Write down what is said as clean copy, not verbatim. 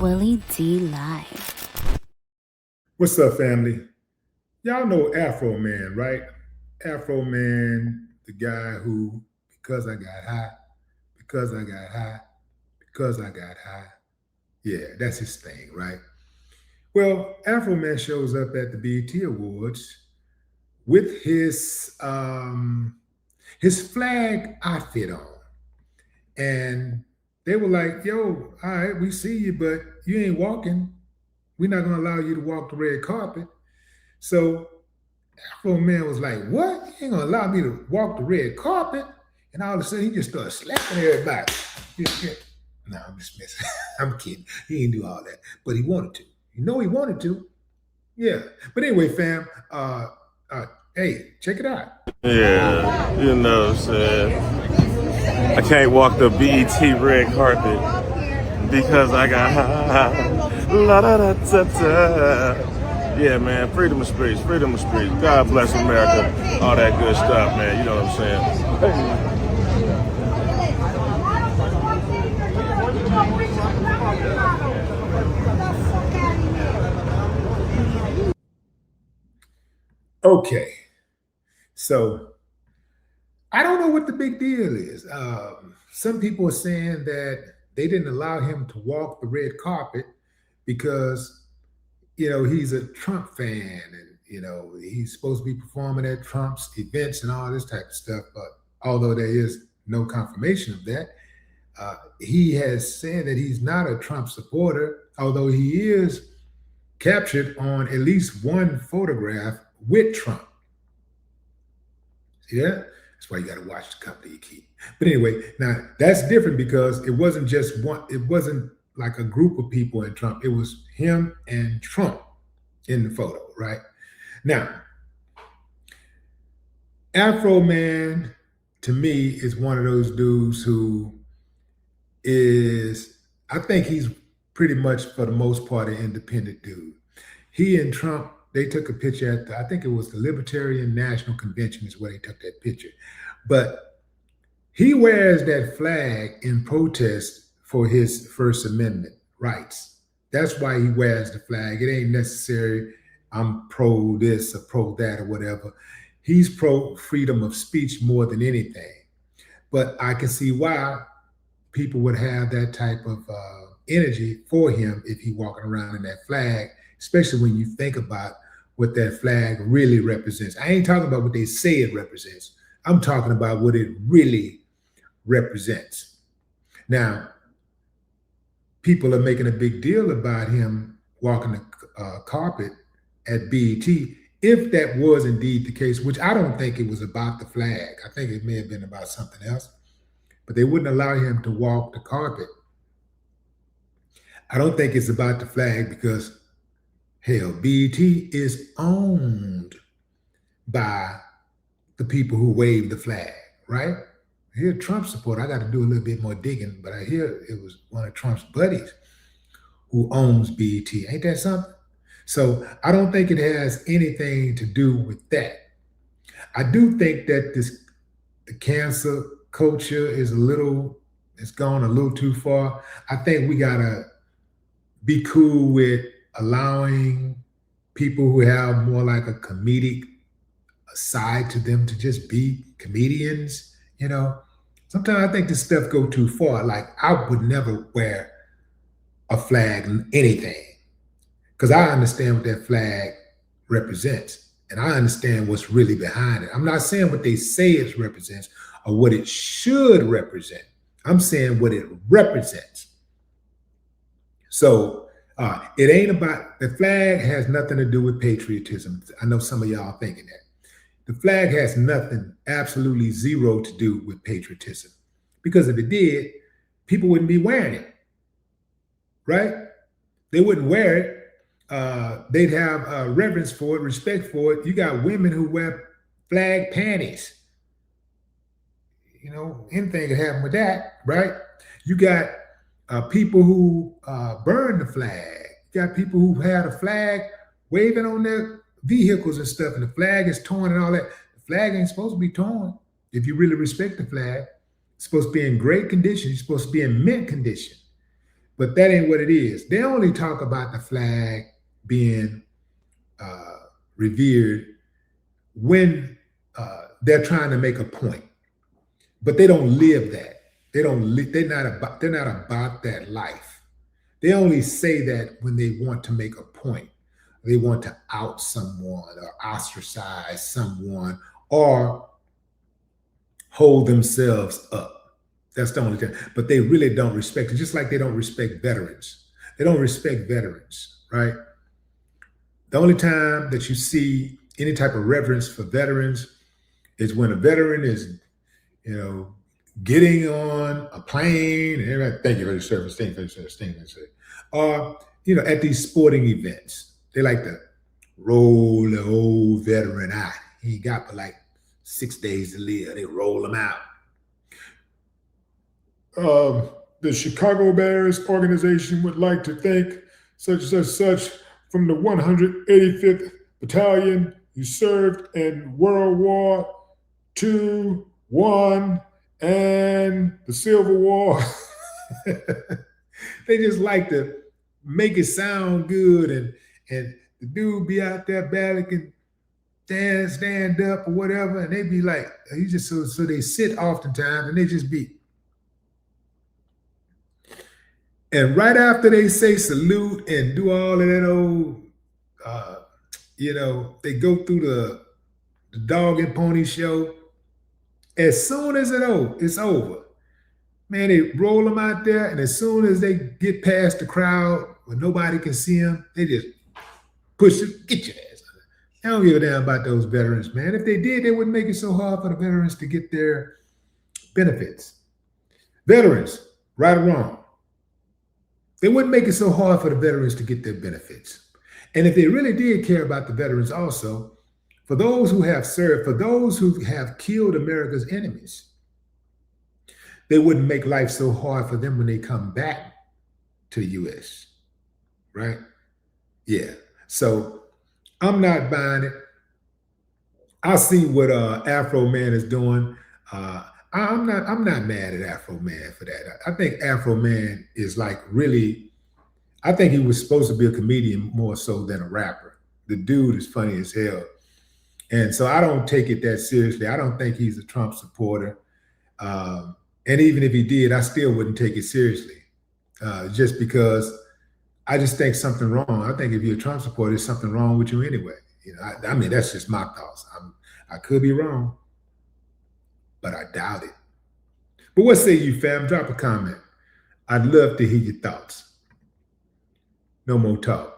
Willie D Live. What's up, family? Y'all know Afroman, right? Afroman, the guy who, because I got high, because I got high, because I got high. Yeah, that's his thing, right? Well, Afroman shows up at the BET Awards with his flag outfit on, and they were like, "Yo, all right, we see you, but you ain't walking. We're not gonna allow you to walk the red carpet." So Afro Man was like, "What? You ain't gonna allow me to walk the red carpet?" And all of a sudden, he just started slapping everybody. Yeah. No, I'm just messing. I'm kidding. He didn't do all that, but he wanted to. You know, he wanted to. Yeah. But anyway, fam. Uh, hey, check it out. Yeah, you know what I'm saying? I can't walk the BET red carpet because I got la da da da da. Yeah, man, freedom of speech, freedom of speech. God bless America, all that good stuff, man. You know what I'm saying? Okay. So I don't know what the big deal is. Some people are saying that they didn't allow him to walk the red carpet because he's a Trump fan, and he's supposed to be performing at Trump's events and all this type of stuff. But although there is no confirmation of that, he has said that he's not a Trump supporter, although he is captured on at least one photograph with Trump. Yeah, that's why you got to watch the company you keep. But anyway, now that's different because it wasn't just one. It wasn't like a group of people in Trump. It was him and Trump in the photo, right? Now, Afro Man to me is one of those dudes who is, I think he's pretty much for the most part an independent dude. He and Trump, they took a picture at I think it was the Libertarian National Convention is where they took that picture. But he wears that flag in protest for his First Amendment rights. That's why he wears the flag. It ain't necessary I'm pro this or pro that or whatever. He's pro freedom of speech more than anything. But I can see why people would have that type of energy for him if he walking around in that flag, especially when you think about what that flag really represents. I ain't talking about what they say it represents. I'm talking about what it really represents. Now, people are making a big deal about him walking the carpet at BET. If that was indeed the case, which I don't think it was about the flag, I think it may have been about something else, but they wouldn't allow him to walk the carpet. I don't think it's about the flag because, hell, BET is owned by the people who wave the flag, right? I hear Trump support. I got to do a little bit more digging, but I hear it was one of Trump's buddies who owns BET. Ain't that something? So I don't think it has anything to do with that. I do think that the cancer culture it's gone a little too far. I think we gotta be cool with allowing people who have more like a comedic side to them to just be comedians. Sometimes I think this stuff go too far. Like I would never wear a flag, anything, because I understand what that flag represents. And I understand what's really behind it. I'm not saying what they say it represents or what it should represent. I'm saying what it represents. So it ain't about, the flag has nothing to do with patriotism. I know some of y'all thinking that. The flag has nothing, absolutely zero to do with patriotism. Because if it did, people wouldn't be wearing it, right? They wouldn't wear it. They'd have reverence for it, respect for it. You got women who wear flag panties. Anything could happen with that, right? You got people who burn the flag. You got people who had a flag waving on their vehicles and stuff, and the flag is torn and all that. The flag ain't supposed to be torn. If you really respect the flag, it's supposed to be in great condition. It's supposed to be in mint condition. But that ain't what it is. They only talk about the flag being revered when they're trying to make a point, but they don't live that. They don't. They're not about. They're not about that life. They only say that when they want to make a point. They want to out someone or ostracize someone or hold themselves up. That's the only thing. But they really don't respect it, just like they don't respect veterans. They don't respect veterans, right? The only time that you see any type of reverence for veterans is when a veteran is, getting on a plane and everybody, thank you for your service, thank you for your service, thank you for your service. Or, at these sporting events, they like to roll the old veteran out. He got but like 6 days to live. They roll him out. The Chicago Bears organization would like to thank such from the 185th Battalion. You served in World War II, I, and the Civil War. They just like to make it sound good, and the dude be out there battling and stand up or whatever, and they be like, he just so they sit oftentimes and they just be. And right after they say salute and do all of that old, they go through the dog and pony show. As soon as it's over, man, they roll them out there, and as soon as they get past the crowd where nobody can see them, they just push it, get your ass. They don't give a damn about those veterans, man. If they did, they wouldn't make it so hard for the veterans to get their benefits. Veterans, right or wrong, they wouldn't make it so hard for the veterans to get their benefits. And if they really did care about the veterans also, for those who have served, for those who have killed America's enemies, they wouldn't make life so hard for them when they come back to the U.S., right? Yeah. So I'm not buying it. I see what Afroman is doing. I'm not mad at Afroman for that. I think Afroman is like really, I think he was supposed to be a comedian more so than a rapper. The dude is funny as hell. And so I don't take it that seriously. I don't think he's a Trump supporter. And even if he did, I still wouldn't take it seriously, just because I just think something wrong. I think if you're a Trump supporter, there's something wrong with you anyway. I mean, that's just my thoughts. I could be wrong, but I doubt it. But what say you, fam? Drop a comment. I'd love to hear your thoughts. No more talk.